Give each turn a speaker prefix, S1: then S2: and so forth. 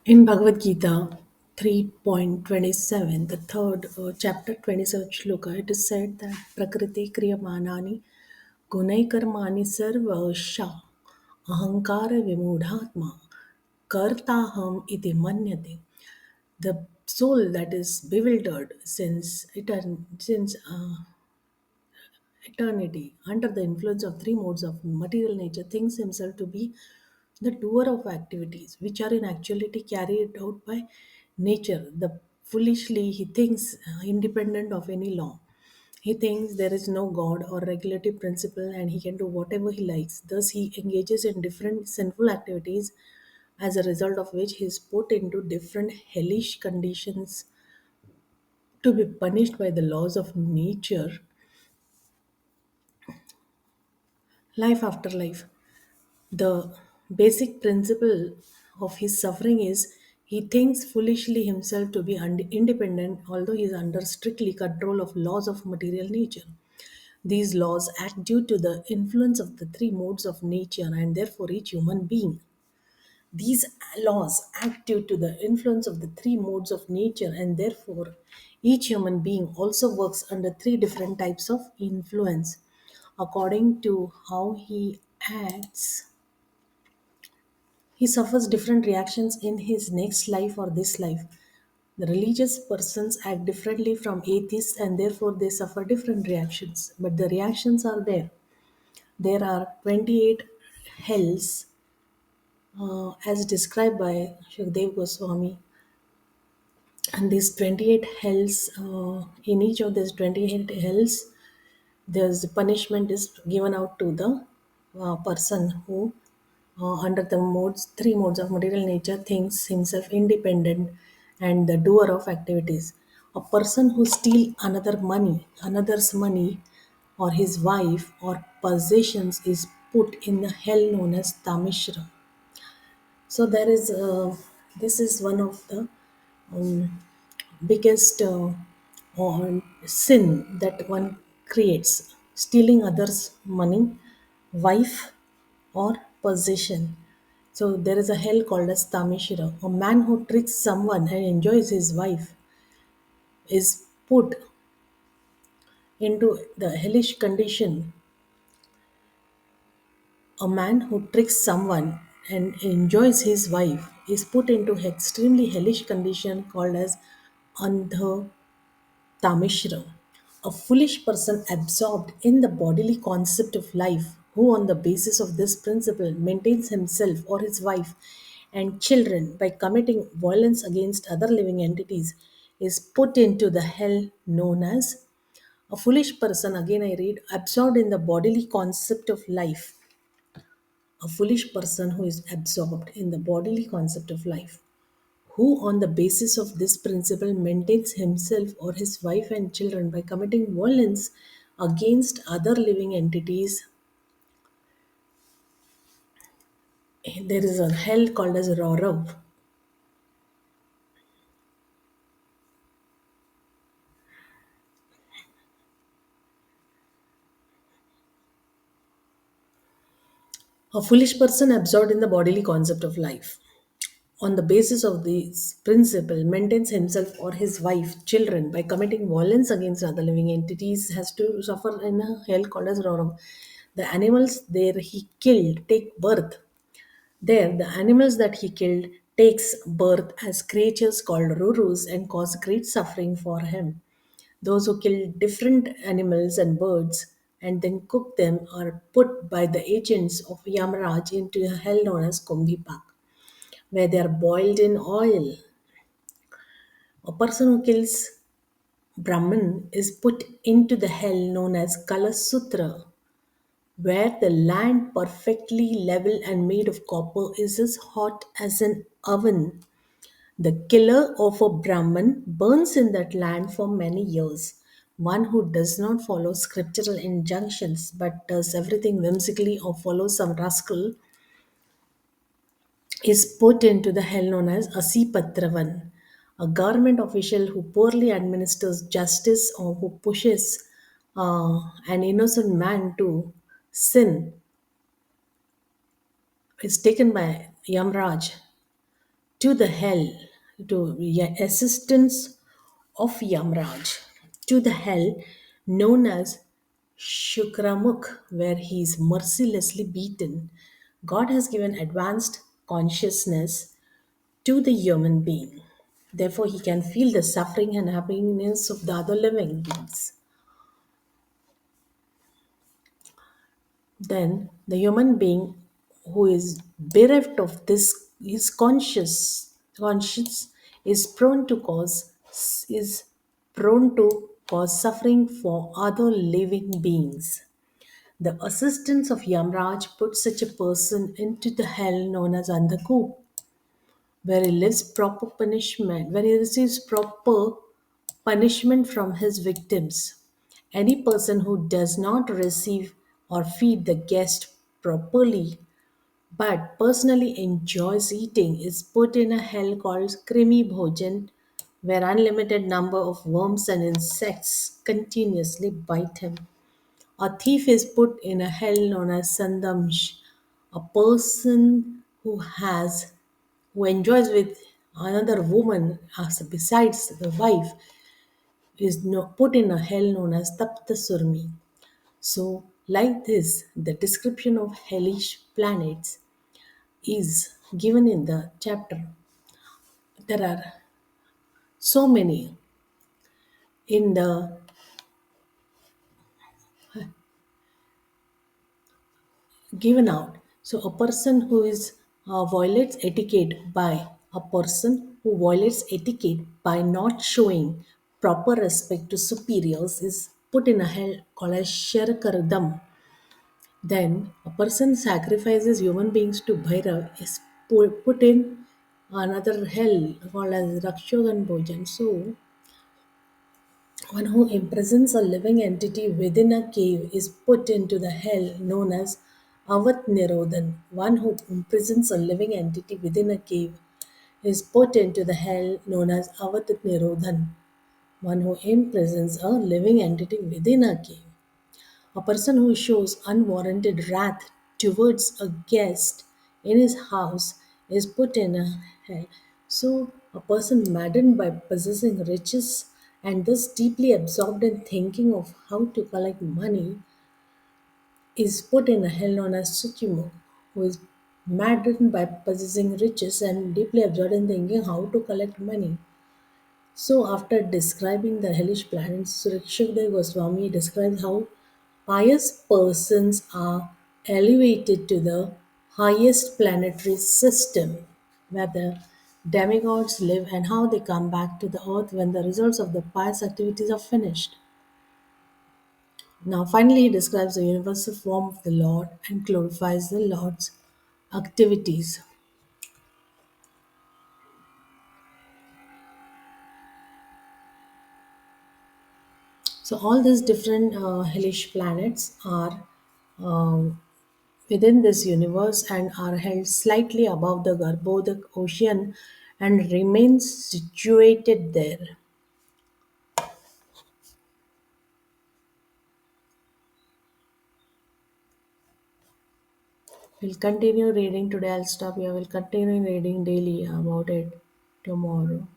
S1: In Bhagavad Gita 3.27, the third chapter 27 shloka, it is said that Prakriti Kriyamanani Gunai Karmani Sarvasha Ahankara Vimudhatma Kartaham iti manyate. The soul that is bewildered since eternity under the influence of three modes of material nature thinks himself to be the doer of activities which are in actuality carried out by nature. The foolishly he thinks independent of any law. He thinks there is no god or regulative principle and he can do whatever he likes. Thus he engages in different sinful activities, as a result of which he is put into different hellish conditions to be punished by the laws of nature, life after life. The basic principle of his suffering is he thinks foolishly himself to be independent, although he is under strictly control of laws of material nature. These laws act due to the influence of the three modes of nature and therefore each human being. These laws act due to the influence of the three modes of nature and therefore each human being also works under three different types of influence. According to how he acts, he suffers different reactions in his next life or this life. The religious persons act differently from atheists and therefore they suffer different reactions. But the reactions are there. There are 28 hells as described by Shukdev Goswami. And these 28 hells, in each of these 28 hells, there's punishment is given out to the person who under the three modes of material nature thinks himself independent and the doer of activities. A person who steal another's money or his wife or possessions is put in the hell known as tamishra. So there is this is one of the biggest sin that one creates, stealing others' money, wife, or possession. So there is a hell called as Tamishira. A man who tricks someone and enjoys his wife is put into the hellish condition. A man who tricks someone and enjoys his wife is put into extremely hellish condition called as Andha Tamishra. A foolish person absorbed in the bodily concept of life, who on the basis of this principle maintains himself or his wife and children by committing violence against other living entities, is put into the hell known as a foolish person. Again, I read, absorbed in the bodily concept of life. A foolish person who is absorbed in the bodily concept of life, who on the basis of this principle maintains himself or his wife and children by committing violence against other living entities. There is a hell called as Raurav. A foolish person absorbed in the bodily concept of life, on the basis of this principle, maintains himself or his wife, children by committing violence against other living entities, has to suffer in a hell called as Raurav. The animals there he killed take birth. There, the animals that he killed takes birth as creatures called Rurus and cause great suffering for him. Those who kill different animals and birds and then cook them are put by the agents of Yamraj into a hell known as Kumbhipak, where they are boiled in oil. A person who kills Brahman is put into the hell known as Kalasutra, where the land perfectly level and made of copper is as hot as an oven. The killer of a Brahman burns in that land for many years. One who does not follow scriptural injunctions but does everything whimsically or follows some rascal is put into the hell known as Asipatravan. A government official who poorly administers justice or who pushes an innocent man to sin is taken by Yamraj to the hell, to assistance of Yamraj, to the hell known as Shukramukh, where he is mercilessly beaten. God has given advanced consciousness to the human being. Therefore, he can feel the suffering and happiness of the other living beings. Then, the human being who is bereft of this, his conscience is prone to cause suffering for other living beings. The assistance of Yamraj puts such a person into the hell known as Andaku, where he receives proper punishment from his victims. Any person who does not receive or feed the guest properly but personally enjoys eating is put in a hell called Krimi Bhojan, where unlimited number of worms and insects continuously bite him. A thief is put in a hell known as Sandamsh, a person who enjoys with another woman besides the wife is put in a hell known as Tapta Surmi. So, like this, the description of hellish planets is given in the chapter. There are so many in the given out. So, a person who violates etiquette by not showing proper respect to superiors is put in a hell called as Sharakardam. Then a person sacrifices human beings to Bhairav is put in another hell called as Rakshogan Bhojan. So one who imprisons a living entity within a cave is put into the hell known as Avat Nirodhan. One who imprisons a living entity within a cave is put into the hell known as Avat Nirodhan. One who imprisons a living entity within a cave. A person who shows unwarranted wrath towards a guest in his house is put in a hell. So, a person maddened by possessing riches and thus deeply absorbed in thinking of how to collect money is put in a hell known as Suchimo, who is maddened by possessing riches and deeply absorbed in thinking how to collect money. So, after describing the hellish planets, Surikshikdev Goswami describes how pious persons are elevated to the highest planetary system where the demigods live and how they come back to the earth when the results of the pious activities are finished. Now, finally, he describes the universal form of the Lord and glorifies the Lord's activities. So, all these different hellish planets are um, within this universe and are held slightly above the Garbhodak ocean and remain situated there. We'll continue reading today. I'll stop here. We'll continue reading daily about it tomorrow.